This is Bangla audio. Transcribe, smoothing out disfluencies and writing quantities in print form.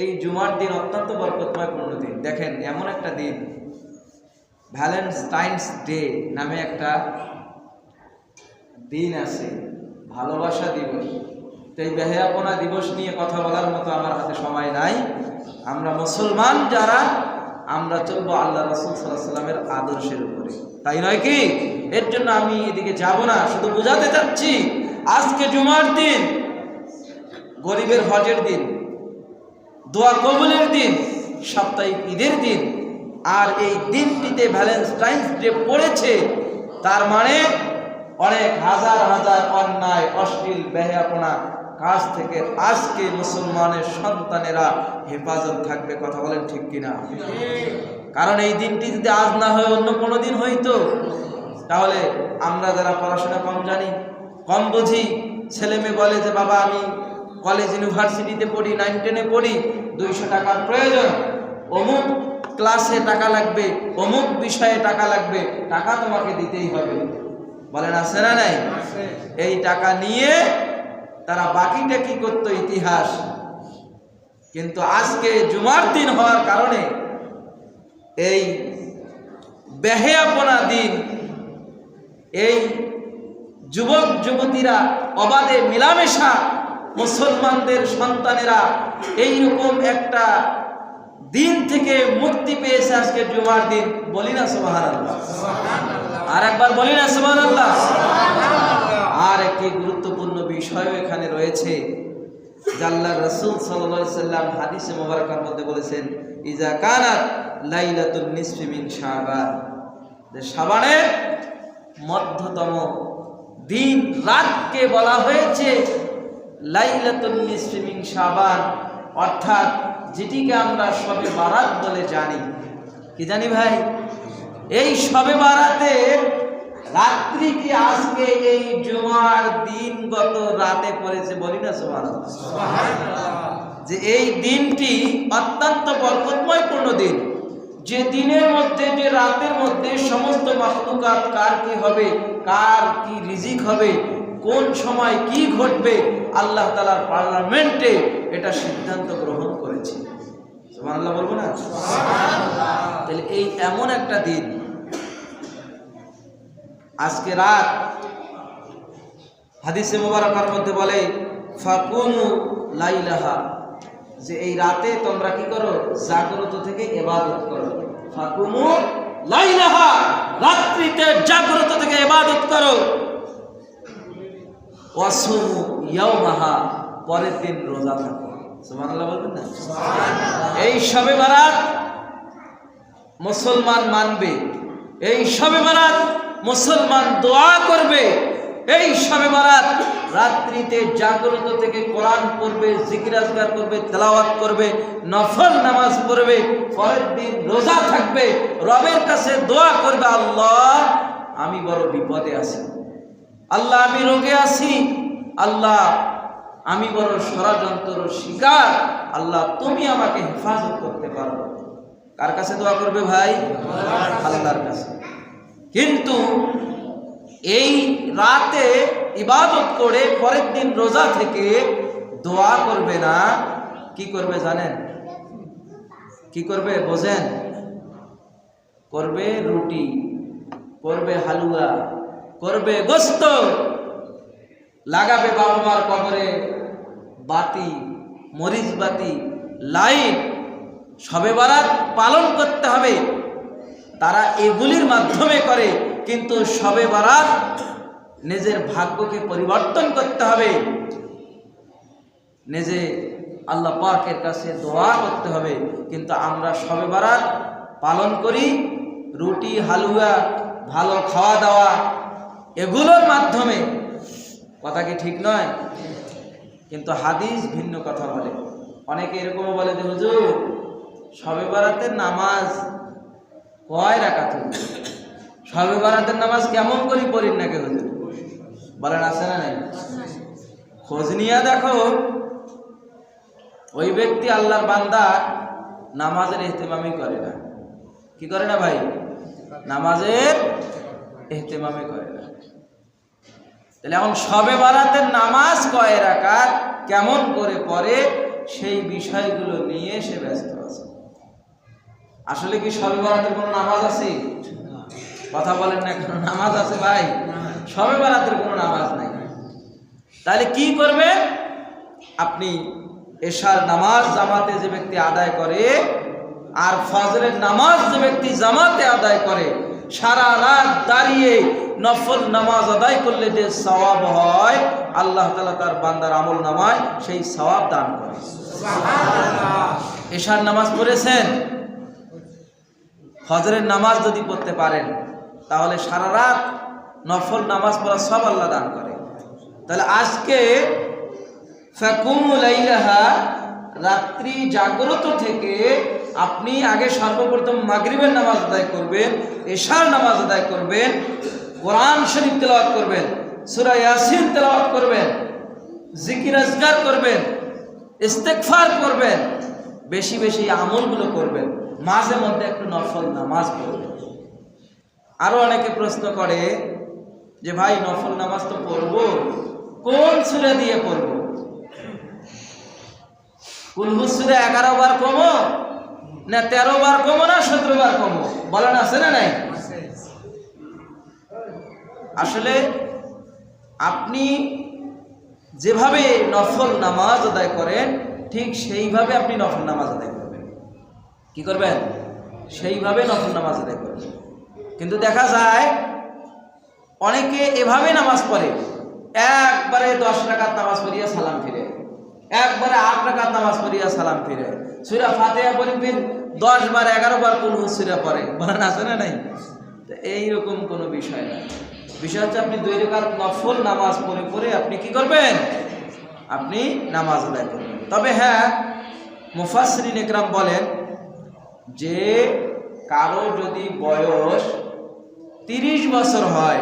এই জুমার দিন অত্যন্ত বরকতময় পূর্ণ দিন। দেখেন, এমন একটা দিন, ভ্যালেন্টাইন্স ডে নামে একটা দিন আছে, ভালোবাসা দিবস। তো এই বেহায়াপনা দিবস নিয়ে কথা বলার মতো আমার হাতে সময় নাই। আমরা মুসলমান যারা, আমরা চলবো আল্লাহ রাসূল সাল্লাল্লাহু আলাইহি ওয়াসাল্লামের আদর্শের উপরে, তাই নয় কি? এর জন্য আমি এদিকে যাব না, শুধু বোঝাতে চাচ্ছি আজকে জুমার দিন, গরিবের হজের দিন, দোয়া কবুলের দিন, সাপ্তাহিক ঈদের দিন। আর এই দিনটিতে ভ্যালেন্টাইন্স ডে পড়েছে, তার মানে অনেক হাজার হাজার অন্যায় অশ্লীল বেহায়াপনা কাজ থেকে আজকে মুসলমানের সন্তানেরা হেফাজত থাকবে। কথা বলেন ঠিক কিনা? কারণ এই দিনটি যদি আজ না হয় অন্য কোনো দিন হইতো, তাহলে আমরা যারা পড়াশোনা কম জানি, কম বুঝি, ছেলে মেয়ে বলে যে বাবা আমি কলেজ ইউনিভার্সিটিতে পড়ি, 9-10-এ পড়ি, 200 টাকার প্রয়োজন, অমুক ক্লাসে টাকা লাগবে, অমুক বিষয়ে টাকা লাগবে, টাকা তোমাকে দিতেই হবে। বলেন আছে না নাই? এই টাকা নিয়ে তারা বাকিটা কি করতো? ইতিহাস। কিন্তু আজকে জুমার দিন হওয়ার কারণে এই বেহায়াপনা দিন, এই যুবক যুবতীরা অবাধে মেলামেশা, মুসলমানদের সন্তানেরা এইরকম একটা দিন থেকে মুক্তি পেয়েছে আজকে জুমার দিন। বলি না সুবহানাল্লাহ? আর একবার বলি না সুবহানাল্লাহ? আর একটি গুরুত্বপূর্ণ বিষয় এখানে রয়েছে। আল্লাহর রাসূল সাল্লাল্লাহু আলাইহি সাল্লাম হাদিসে মুবারাকার মধ্যে বলেছেন, ইজা কানাত লাইলাতুন নিসফি মিন শাবান, যে শাবানের মধ্যতম দিন রাতকে বলা হয়েছে লাইলাতুন নিসফি মিন শাবান, অর্থাৎ যেটিকে আমরা শবে বারাত বলে জানি। কি জানি ভাই? এই শবে বারাতে রাত্রি কি আজকে এই জুমার দিন গত রাতে পড়েছে? বলি না সুবহানাল্লাহ? যে এই দিনটি অত্যন্ত বরকতময় পূর্ণ দিন, যে দিনের মধ্যে, যে রাতের মধ্যে সমস্ত মাখলুকাত কার কি হবে, কার কি রিজিক হবে, কোন সময় কি ঘটবে, আল্লাহ তাআলার পার্লামেন্টে এটা সিদ্ধান্ত গ্রহণ করেছে। সুবহানাল্লাহ বলবো না? সুবহানাল্লাহ। তাহলে এই এমন একটা দিন, আজকে রাত হাদিসে মুবারাকার মধ্যে বলে ফাকুমু লাইলাহা, যে এই রাতে তোমরা কি করো? জাগ্রত থেকে ইবাদত করো। ফাকুমু লাইলাহা, রাত্রিতে জাগ্রত থেকে ইবাদত করো। ওয়াসুমু ইয়াওমাহা, পরের দিন রোজা থাকো। সুবহানাল্লাহ বলবেন না? সুবহানাল্লাহ। এই শবে বারাত মুসলমান মানবে, এই শবে বারাত মুসলমান দোয়া করবে, এই শবে বারাত রাত্রিতে জাগ্রত থেকে কোরআন পড়বে, জিকির আজকার করবে, তেলাওয়াত করবে, নফল নামাজ পড়বে, পরের দিন রোজা থাকবে, রবের কাছে দোয়া করবে, আল্লাহ আমি বড় বিপদে আছি, আল্লাহ আমি রোগে আছি, আল্লাহ আমি বড় ষড়যন্ত্র শিকার, আল্লাহ তুমি আমাকে হেফাজত করতে পারো। কার কাছে দোয়া করবে ভাই? আল্লাহর কাছে। কিন্তু এই রাতে ইবাদত করে পরের দিন রোজা থেকে দোয়া করবে না, কি করবে জানেন? কি করবে বোঝেন? করবে রুটি, করবে হালুয়া, করবে গোস্ত, লাগাবে বাবা মার কবরে বাতি, মরিচ বাতি, লাইট। শবে বারাত পালন করতে হবে, তারা এগুলির মাধ্যমে করে, কিন্তু শবে বারাত নিজের ভাগ্যকে পরিবর্তন করতে হবে, নিজে আল্লাহ পাকের কাছে দোয়া করতে হবে। কিন্তু আমরা শবে বারাত পালন করি রুটি, হালুয়া, ভালো খাওয়া দাওয়া, এগুলোর মাধ্যমে। কথা কি ঠিক নয়? কিন্তু হাদিস ভিন্ন কথা বলে। অনেকে এরকমও বলে যে হুজুর শবে বারাতের নামাজ কয় রাকাত? শবে বারাতের নামাজ কেমন করে পড়েন নাকি হুজুর? বলেন আছে না নাই? খোঁজ নিয়ে দেখো, ওই ব্যক্তি আল্লাহর বান্দা নামাজের ইহতিমামই করে না। কি করে না ভাই? নামাজের ইহতিমামই করে না। তাহলে এখন শবে বারাতের নামাজ কয় রাকাত, কেমন করে পড়ে, সেই বিষয়গুলো নিয়ে সে ব্যস্ত আছে। আসলে কি শবে বরাতের কোনো নামাজ আছে? কথা বলেন না, কোনো নামাজ আছে ভাই? শবে বরাতের কোনো নামাজ নাই। তাহলে কি করবে? আপনি এশার নামাজ জামাতে যে ব্যক্তি আদায় করে আর ফজরের নামাজ যে ব্যক্তি জামাতে আদায় করে, সারা রাত দাঁড়িয়ে নফল নামাজ আদায় করলে যে সওয়াব হয়, আল্লাহ তাআলা তার বান্দার আমল নামায় সেই সওয়াব দান করে। এশার নামাজ পড়েছেন, ফজরের নামাজ যদি পড়তে পারেন তাহলে সারা রাত নফল নামাজ পড়া সব আল্লাহ দান করে। তাহলে আজকে ফাকুমু লাইলাহা, রাত্রি জাগ্রত থেকে আপনি আগে সর্বপ্রথম মাগরিবের নামাজ আদায় করবেন, এশার নামাজ আদায় করবেন, কোরআন শরীফ তেলাওয়াত করবেন, সূরা ইয়াসিন তেলাওয়াত করবেন, জিকির আজকার করবেন, ইস্তেগফার করবেন, বেশি বেশি আমলগুলো করবেন, মাঝে মধ্যে একটু নফল নামাজ পড়বেন। আরো অনেকে প্রশ্ন করে যে ভাই নফল নামাজ তো পড়বো, কোন সূরা দিয়ে পড়বো? কুল হু সূরা 11 বার কমো না 13 বার কমো না 17 বার কমো? বলেন আছে না নাই? আসলে আপনি যেভাবে নফল নামাজ আদায় করেন ঠিক সেইভাবে আপনি নফল নামাজ আদায় করবেন। কি করবেন? সেইভাবে নফল নামাজ আদায় করবেন। কিন্তু দেখা যায় অনেকে এভাবে নামাজ পড়ে, একবারে 10 রাকাত নামাজ পড়িয়া সালাম ফিরে, একবারে 8 রাকাত নামাজ পড়িয়া সালাম ফিরে, সূরা ফাতিহা পড়ে ফির 10 বার 11 বার কুল হু সূরা পড়ে। বলেন আছে না নাই? তো এইরকম কোনো বিষয় না। বিষয় হচ্ছে আপনি 2 রাকাত নফল নামাজ পড়ে পড়ে আপনি কি করবেন? আপনি নামাজ আদায় করবেন। তবে হ্যাঁ, মুফাসসিরিন ইকরাম বলেন যে কারো যদি বয়স 30 বছর হয়